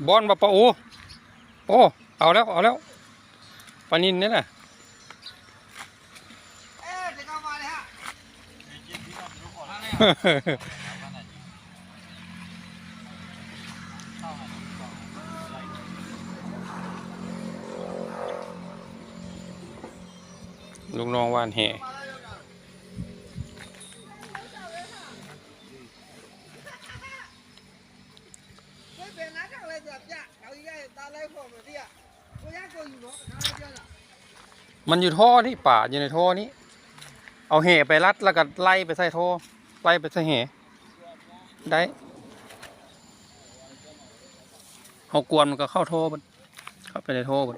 บอลปลาโอ้เอาแล้วปลานินนี่แหละลูกน้องว่านแห่มันอยู่ท่อนี่ป่าอยู่ในท่อนี้เอาแห่ไปรัดแล้วก็ไล่ไปใส่ท่อไล่ไปใส่แห่ได้เขากวนมันก็เข้าท่อมันเข้าไปในท่อมัน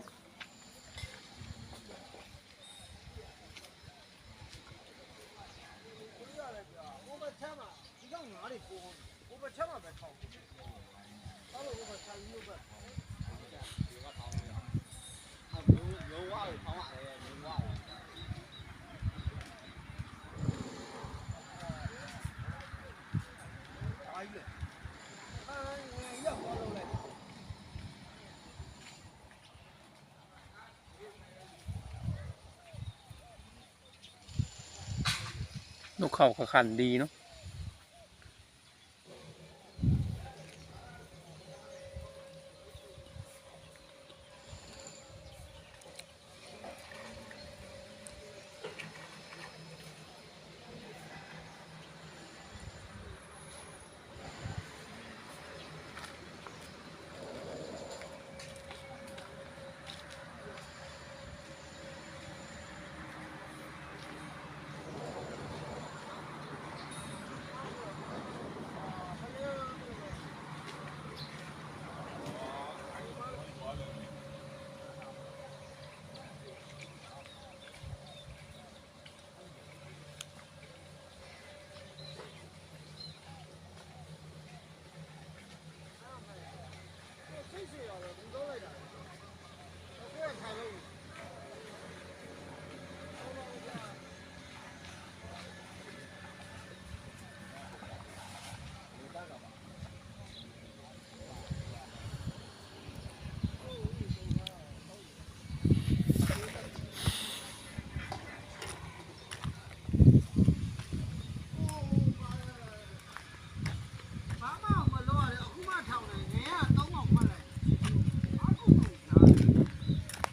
ลูกเข่าขันดีเนาะ